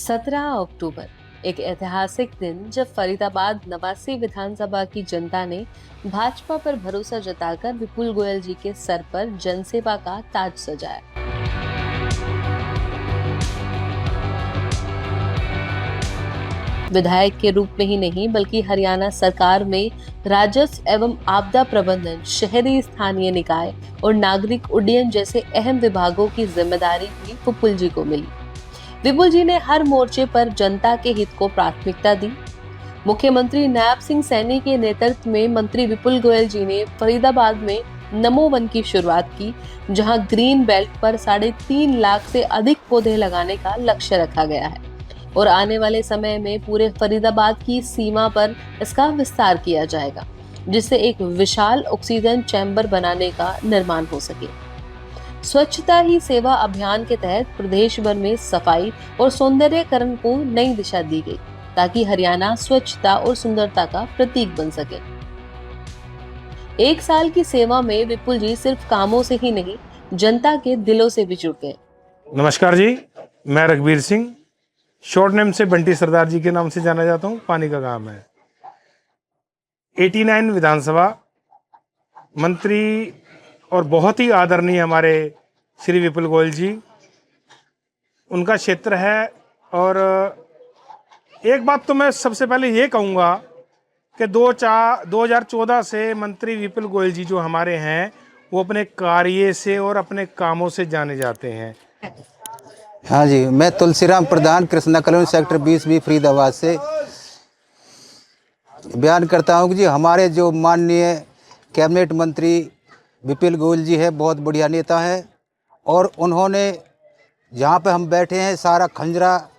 17 अक्टूबर एक ऐतिहासिक दिन जब फरीदाबाद नवासी विधानसभा की जनता ने भाजपा पर भरोसा जताकर विपुल गोयल जी के सर पर जनसेवा का ताज सजाया। विधायक के रूप में ही नहीं बल्कि हरियाणा सरकार में राजस्व एवं आपदा प्रबंधन, शहरी स्थानीय निकाय और नागरिक उड्डयन जैसे अहम विभागों की जिम्मेदारी भी विपुल जी को मिली। विपुल जी ने हर मोर्चे पर जनता के हित को प्राथमिकता दी। मुख्यमंत्री नायब सिंह सैनी के नेतृत्व में मंत्री विपुल गोयल जी ने फरीदाबाद में नमो वन की शुरुआत की, जहां ग्रीन बेल्ट पर 3.5 लाख से अधिक पौधे लगाने का लक्ष्य रखा गया है और आने वाले समय में पूरे फरीदाबाद की सीमा पर इसका विस्तार किया जाएगा, जिससे एक विशाल ऑक्सीजन चैम्बर बनाने का निर्माण हो सके। स्वच्छता ही सेवा अभियान के तहत प्रदेश भर में सफाई और सौंदर्यीकरण को नई दिशा दी गई, ताकि हरियाणा स्वच्छता और सुंदरता का प्रतीक बन सके। एक साल की सेवा में विपुल जी सिर्फ कामों से ही नहीं, जनता के दिलों से भी जुड़ गए। नमस्कार जी, मैं रघुवीर सिंह, शॉर्ट नेम से बंटी सरदार जी के नाम से जाना जाता हूँ। पानी का काम है। 89 विधानसभा मंत्री और बहुत ही आदरणीय हमारे श्री विपुल गोयल जी, उनका क्षेत्र है। और एक बात तो मैं सबसे पहले ये कहूँगा कि 2014 से मंत्री विपुल गोयल जी जो हमारे हैं, वो अपने कार्य से और अपने कामों से जाने जाते हैं। हाँ जी, मैं Tulsiram Pradhan, Krishna colony sector 20B Faridabad से बयान करता हूँ कि जी हमारे जो माननीय कैबिनेट मंत्री विपुल गोयल जी है, बहुत बढ़िया नेता है। और उन्होंने जहाँ पे हम बैठे हैं, सारा खंजरा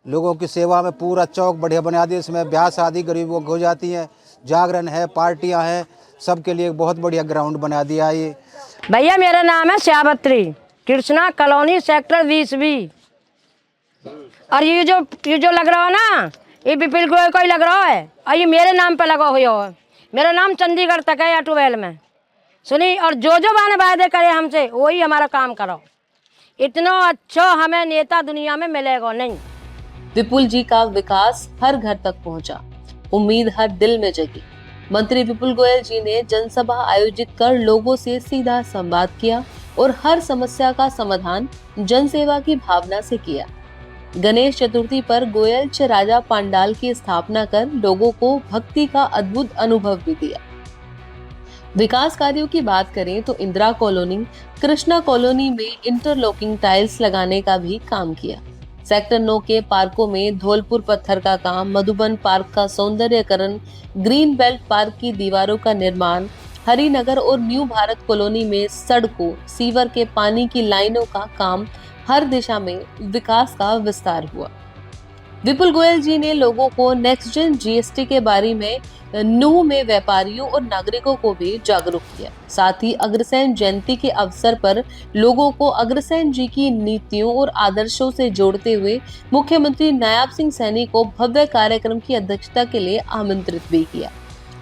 लोगों की सेवा में पूरा चौक बढ़िया बना दिया। इसमें ब्याह शादी गरीबों को हो जाती हैं, जागरण है, पार्टियाँ हैं, सबके लिए बहुत बढ़िया ग्राउंड बना दिया है ये। भैया मेरा नाम है श्यावत्री, कृष्णा कॉलोनी सेक्टर 20B। और ये जो लग रहा है ना, ये विपुल गोयल को ही लग रहा है और ये मेरे नाम पे लगा हुआ है। मेरा नाम चंडीगढ़ तक है या ट्वेल्व में सुनी। और जो मैंने वायदे करे हमसे, वही हमारा काम करो। इतना अच्छा हमें नेता दुनिया में मिलेगा नहीं। विपुल जी का विकास हर घर तक पहुंचा, उम्मीद हर दिल में जगी। मंत्री विपुल गोयल जी ने जनसभा आयोजित कर लोगों से सीधा संवाद किया और हर समस्या का समाधान जनसेवा की भावना से किया। गणेश चतुर्थी पर गोयल च राजा पांडाल की स्थापना कर लोगों को भक्ति का अद्भुत अनुभव भी दिया। विकास कार्यों की बात करें तो इंदिरा कॉलोनी, कृष्णा कॉलोनी में इंटरलॉकिंग टाइल्स लगाने का भी काम किया। सेक्टर 9 के पार्कों में धौलपुर पत्थर का काम, मधुबन पार्क का सौंदर्यीकरण, ग्रीन बेल्ट पार्क की दीवारों का निर्माण, हरिनगर और न्यू भारत कॉलोनी में सड़कों, सीवर के पानी की लाइनों का काम, हर दिशा में विकास का विस्तार हुआ। विपुल गोयल जी ने लोगों को नेक्स्ट जेन जीएसटी के बारे में नूह में व्यापारियों और नागरिकों को भी जागरूक किया। साथ ही अग्रसेन जयंती के अवसर पर लोगों को अग्रसेन जी की नीतियों और आदर्शों से जोड़ते हुए मुख्यमंत्री नायब सिंह सैनी को भव्य कार्यक्रम की अध्यक्षता के लिए आमंत्रित भी किया,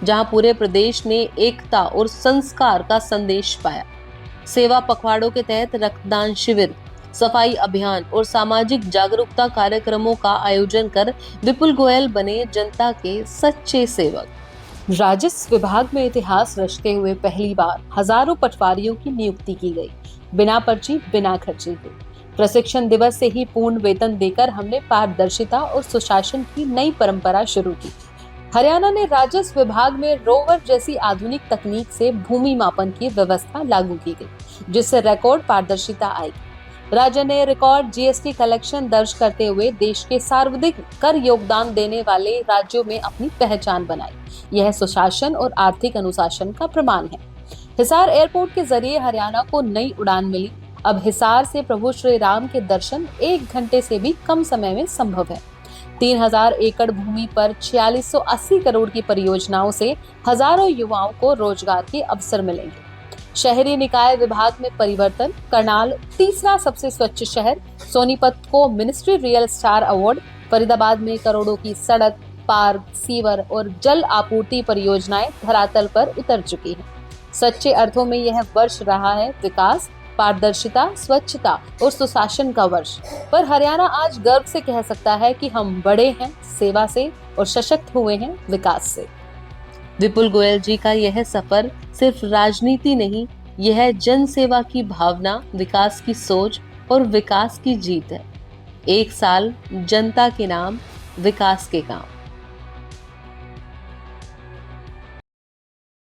जहां पूरे प्रदेश ने एकता और संस्कार का संदेश पाया। सेवा पखवाड़ों के तहत रक्तदान शिविर, सफाई अभियान और सामाजिक जागरूकता कार्यक्रमों का आयोजन कर विपुल गोयल बने जनता के सच्चे सेवक। राजस्व विभाग में इतिहास रचते हुए पहली बार हजारों पटवारियों की नियुक्ति की गई, बिना पर्ची, बिना खर्चे के। प्रशिक्षण दिवस से ही पूर्ण वेतन देकर हमने पारदर्शिता और सुशासन की नई परंपरा शुरू की। हरियाणा ने राजस्व विभाग में रोवर जैसी आधुनिक तकनीक से भूमि मापन की व्यवस्था लागू की गई, जिससे रिकॉर्ड पारदर्शिता आएगी। राज्य ने रिकॉर्ड जीएसटी कलेक्शन दर्ज करते हुए देश के सर्वाधिक कर योगदान देने वाले राज्यों में अपनी पहचान बनाई। यह सुशासन और आर्थिक अनुशासन का प्रमाण है। हिसार एयरपोर्ट के जरिए हरियाणा को नई उड़ान मिली। अब हिसार से प्रभु श्री राम के दर्शन 1 घंटे से भी कम समय में संभव है। 3000 एकड़ भूमि पर 4680 करोड़ की परियोजनाओं से हजारों युवाओं को रोजगार के अवसर मिलेंगे। शहरी निकाय विभाग में परिवर्तन, करनाल तीसरा सबसे स्वच्छ शहर, सोनीपत को ministry real star award, Faridabad में करोड़ों की सड़क, पार्क, सीवर और जल आपूर्ति परियोजनाएं धरातल पर उतर चुकी हैं। सच्चे अर्थों में यह वर्ष रहा है विकास पारदर्शिता, स्वच्छता और सुशासन का वर्ष। पर हरियाणा आज गर्व से कह सकता है कि हम बड़े हैं सेवा से और सशक्त हुए हैं विकास से। विपुल गोयल जी का यह सफर सिर्फ राजनीति नहीं, यह जन सेवा की भावना, विकास की सोच और विकास की जीत है। 1 साल जनता के नाम, विकास के काम।